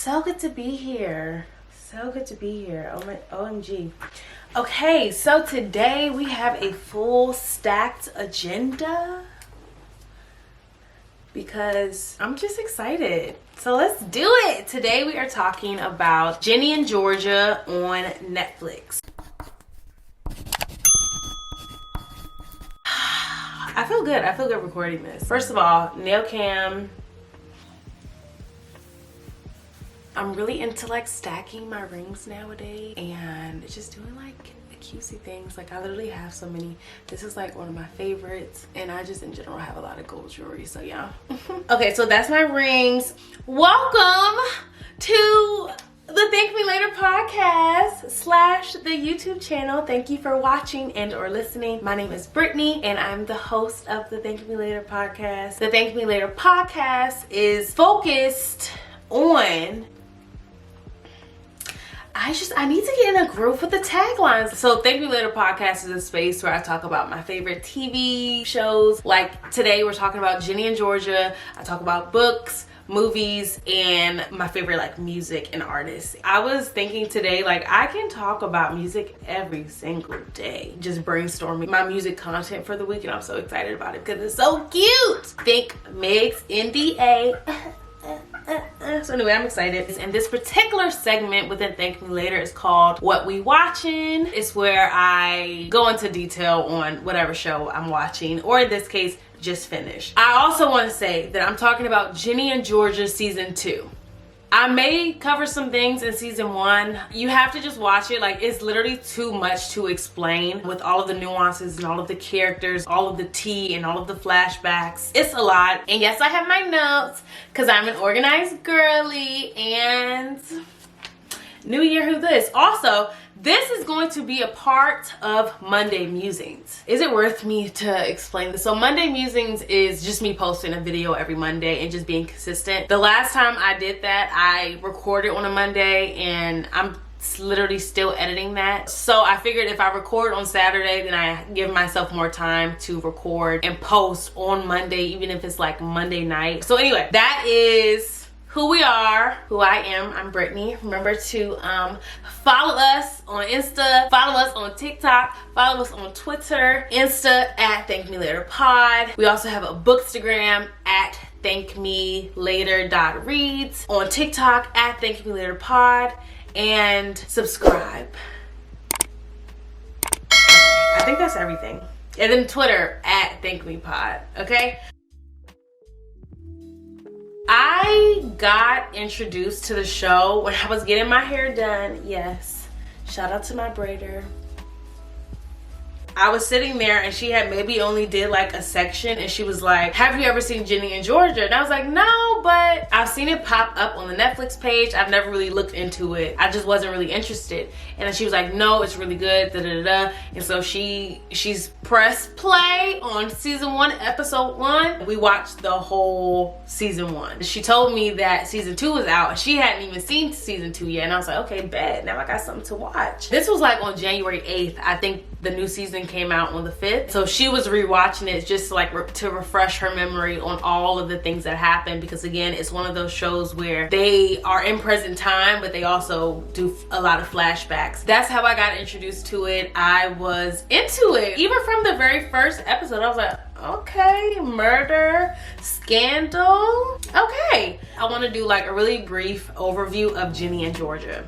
So good to be here. So good to be here. Oh my OMG. Okay, so today we have a full stacked agenda because I'm just excited. So let's do it. Today we are talking about Ginny and Georgia on Netflix. I feel good. I feel good recording this. First of all, nail cam. I'm really into like stacking my rings nowadays and just doing like cutesy things. Like I literally have so many. This is like one of my favorites, and I just in general have a lot of gold jewelry, so yeah. Okay, so that's my rings. Welcome to the Thank Me Later podcast / the YouTube channel. Thank you for watching and or listening. My name is Brittany and I'm the host of the Thank Me Later podcast. The Thank Me Later podcast is focused on I need to get in a groove with the taglines. So Thank Me Later podcast is a space where I talk about my favorite TV shows. Like today we're talking about Ginny and Georgia. I talk about books, movies, and my favorite like music and artists. I was thinking today, like I can talk about music every single day. Just brainstorming my music content for the week, and I'm so excited about it because it's so cute. Think mix NDA. So anyway, I'm excited. And this particular segment within Thank Me Later is called What We Watchin'. It's where I go into detail on whatever show I'm watching, or in this case, just finished. I also want to say that I'm talking about Ginny and Georgia season 2. I may cover some things in season 1. You have to just watch it. Like it's literally too much to explain with all of the nuances and all of the characters, all of the tea and all of the flashbacks. It's a lot. And yes, I have my notes because I'm an organized girly, and New Year, who this? Also, this is going to be a part of Monday Musings. Is it worth me to explain this? So Monday Musings is just me posting a video every Monday and just being consistent. The last time I did that, I recorded on a Monday and I'm literally still editing that. So I figured if I record on Saturday, then I give myself more time to record and post on Monday, even if it's like Monday night. So anyway, that is who we are, who I am. I'm Brittany. Remember to follow us on Insta, follow us on TikTok, follow us on Twitter, Insta at Thank Me Later Pod. We also have a bookstagram at thankmelater.reads, on TikTok at Thank Me Later Pod, and subscribe. I think that's everything. And then Twitter at Thank Me Pod, okay? I got introduced to the show when I was getting my hair done. Yes, shout out to my braider. I was sitting there and she had maybe only did like a section, and she was like, have you ever seen Ginny and Georgia? And I was like, no, but I've seen it pop up on the Netflix page. I've never really looked into it. I just wasn't really interested. And then she was like, no, it's really good, da da da. And so she's pressed play on season 1, episode 1. We watched the whole season 1. She told me that season 2 was out and she hadn't even seen season 2 yet. And I was like, okay, bet, now I got something to watch. This was like on January 8th. I think the new season came out on the 5th. So she was rewatching it just like to refresh her memory on all of the things that happened, because again, it's one of those shows where they are in present time, but they also do a lot of flashbacks. That's how I got introduced to it. I was into it. Even from the very first episode, I was like, okay, murder, scandal, okay. I want to do like a really brief overview of Ginny and Georgia.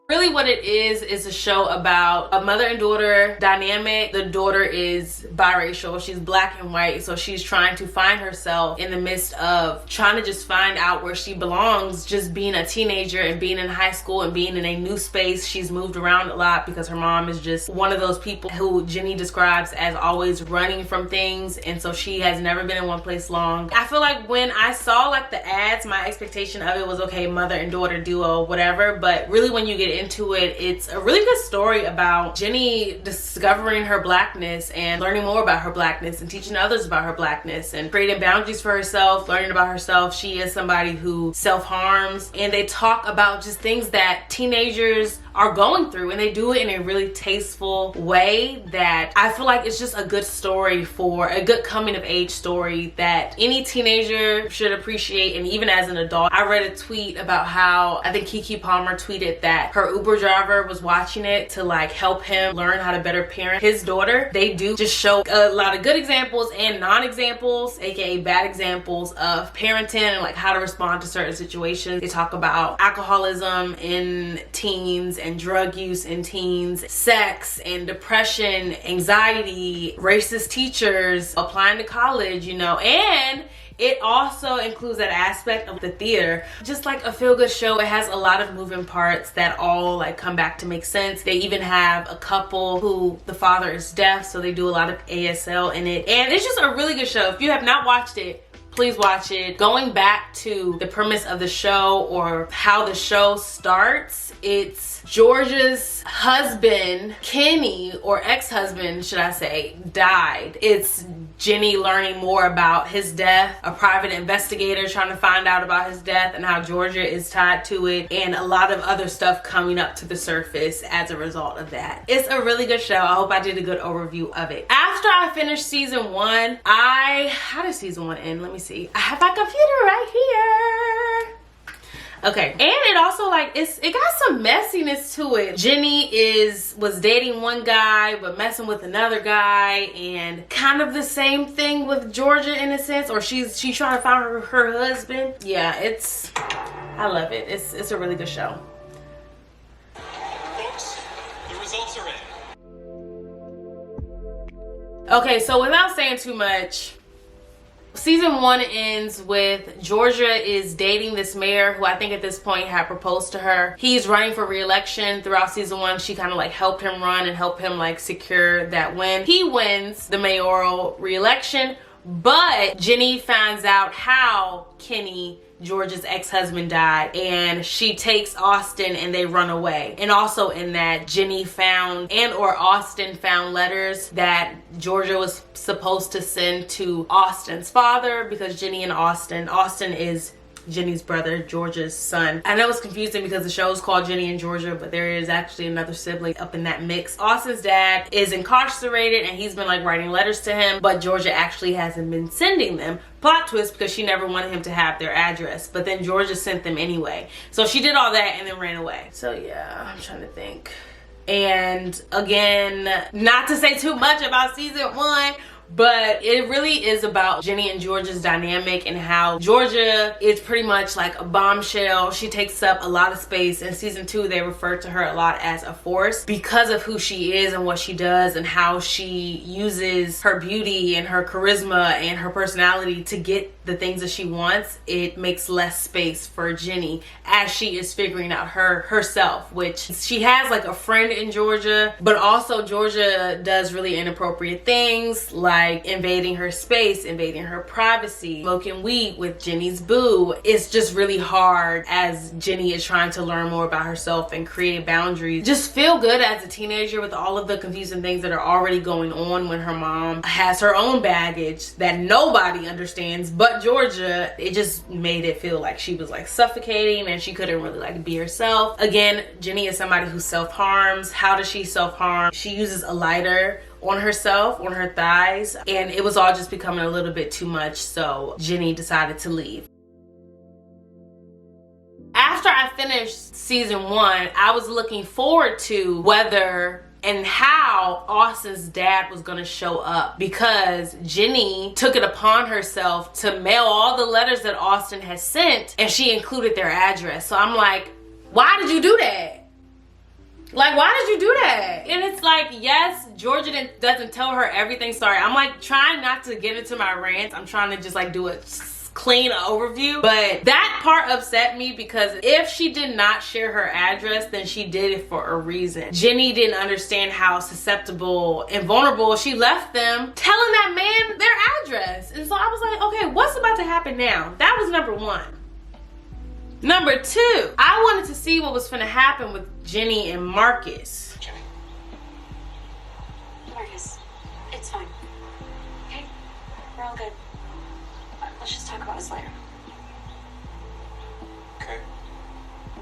Really what it is a show about a mother and daughter dynamic. The daughter is biracial. She's black and white. So she's trying to find herself in the midst of trying to just find out where she belongs, just being a teenager and being in high school and being in a new space. She's moved around a lot because her mom is just one of those people who Ginny describes as always running from things. And so she has never been in one place long. I feel like when I saw like the ads, my expectation of it was, okay, mother and daughter duo, whatever. But really when you get into it, it's a really good story about Ginny discovering her blackness and learning more about her blackness and teaching others about her blackness and creating boundaries for herself, learning about herself. She is somebody who self-harms, and they talk about just things that teenagers are going through, and they do it in a really tasteful way that I feel like it's just a good story, for a good coming of age story that any teenager should appreciate. And even as an adult, I read a tweet about how, I think Keke Palmer tweeted that her Uber driver was watching it to like help him learn how to better parent his daughter. They do just show a lot of good examples and non-examples, aka bad examples of parenting and like how to respond to certain situations. They talk about alcoholism in teens and drug use in teens, sex and depression, anxiety, racist teachers, applying to college, you know, and it also includes that aspect of the theater. Just like a feel-good show, it has a lot of moving parts that all like come back to make sense. They even have a couple who the father is deaf, so they do a lot of ASL in it. And it's just a really good show. If you have not watched it, please watch it. Going back to the premise of the show, or how the show starts, it's Georgia's husband, Kenny, or ex-husband, should I say, died. It's Ginny learning more about his death, a private investigator trying to find out about his death and how Georgia is tied to it, and a lot of other stuff coming up to the surface as a result of that. It's a really good show. I hope I did a good overview of it. After I finished season 1, how did season 1 end? Let me see. I have my computer right here. Okay, and it also like it got some messiness to it. Ginny was dating one guy but messing with another guy, and kind of the same thing with Georgia in a sense, or she's trying to find her husband. Yeah, I love it. It's a really good show. Folks, the results are in. Okay, so without saying too much, season 1 ends with Georgia is dating this mayor who I think at this point had proposed to her. He's running for re-election. Throughout season 1, she kind of like helped him run and helped him like secure that win. He wins the mayoral re-election, but Ginny finds out how Kenny, Georgia's ex-husband, died, and she takes Austin and they run away. And also in that, Ginny found or Austin found letters that Georgia was supposed to send to Austin's father, because Ginny and Austin is Ginny's brother, Georgia's son. I know it's confusing because the show is called Ginny and Georgia, but there is actually another sibling up in that mix. Austin's dad is incarcerated and he's been like writing letters to him, but Georgia actually hasn't been sending them. Plot twist, because she never wanted him to have their address, but then Georgia sent them anyway. So she did all that and then ran away. So yeah, I'm trying to think. And again, not to say too much about season 1, but it really is about Ginny and Georgia's dynamic, and how Georgia is pretty much like a bombshell. She takes up a lot of space. In season 2, they refer to her a lot as a force because of who she is and what she does, and how she uses her beauty and her charisma and her personality to get the things that she wants. It makes less space for Ginny as she is figuring out herself, which she has like a friend in Georgia, but also Georgia does really inappropriate things like invading her space, invading her privacy, smoking weed with Ginny's boo. It's just really hard as Ginny is trying to learn more about herself and create boundaries. Just feel good as a teenager with all of the confusing things that are already going on when her mom has her own baggage that nobody understands but Georgia. It just made it feel like she was like suffocating and she couldn't really like be herself. Again, Ginny is somebody who self-harms. How does she self-harm? She uses a lighter on herself, on her thighs, and it was all just becoming a little bit too much, so Ginny decided to leave. After I finished season 1, I was looking forward to whether and how Austin's dad was gonna show up, because Ginny took it upon herself to mail all the letters that Austin has sent, and she included their address. So I'm like, why did you do that? Like, why did you do that? And it's like, yes, Georgia doesn't tell her everything. Sorry, I'm like trying not to get into my rants. I'm trying to just like do a clean overview. But that part upset me, because if she did not share her address, then she did it for a reason. Ginny didn't understand how susceptible and vulnerable she left them telling that man their address. And so I was like, okay, what's about to happen now? That was number 1. Number 2, I wanted to see what was gonna happen with Ginny and Marcus. Ginny. Marcus, it's fine. Okay? We're all good. Let's just talk about this later. Okay.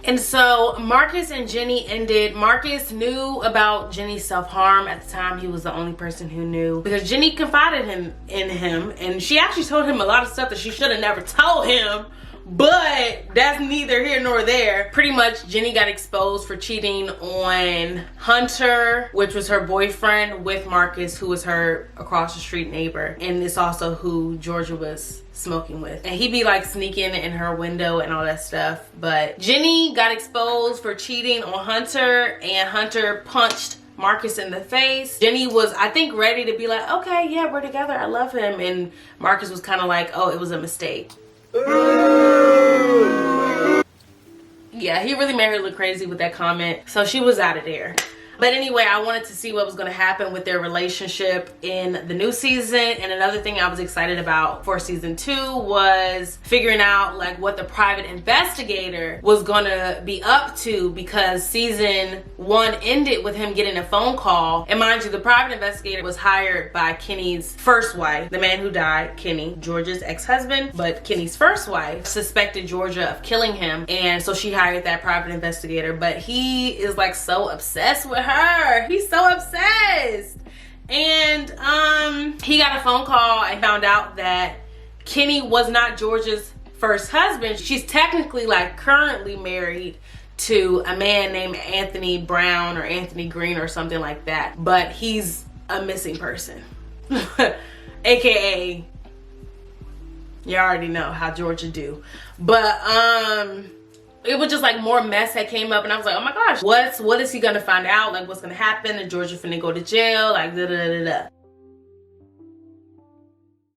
And so Marcus and Ginny ended. Marcus knew about Ginny's self-harm. At the time, he was the only person who knew because Ginny confided in him, and she actually told him a lot of stuff that she should have never told him. But that's neither here nor there. Pretty much Ginny got exposed for cheating on Hunter, which was her boyfriend, with Marcus, who was her across the street neighbor. And it's also who Georgia was smoking with. And he'd be like sneaking in her window and all that stuff. But Ginny got exposed for cheating on Hunter, and Hunter punched Marcus in the face. Ginny was, I think, ready to be like, okay, yeah, we're together, I love him. And Marcus was kind of like, oh, it was a mistake. Yeah, he really made her look crazy with that comment. So she was out of there. But anyway, I wanted to see what was going to happen with their relationship in the new season. And another thing I was excited about for season 2 was figuring out like what the private investigator was going to be up to, because season 1 ended with him getting a phone call. And mind you, the private investigator was hired by Kenny's first wife, the man who died, Kenny, Georgia's ex-husband. But Kenny's first wife suspected Georgia of killing him. And so she hired that private investigator. But he is like so obsessed with her. He's so obsessed. And he got a phone call and found out that Kenny was not Georgia's first husband. She's technically like currently married to a man named Anthony Brown or Anthony Green or something like that, but he's a missing person. AKA, you already know how Georgia do. But it was just like more mess that came up, and I was like, oh my gosh, what is he gonna find out? Like, what's gonna happen? And Georgia finna go to jail, like da da da da.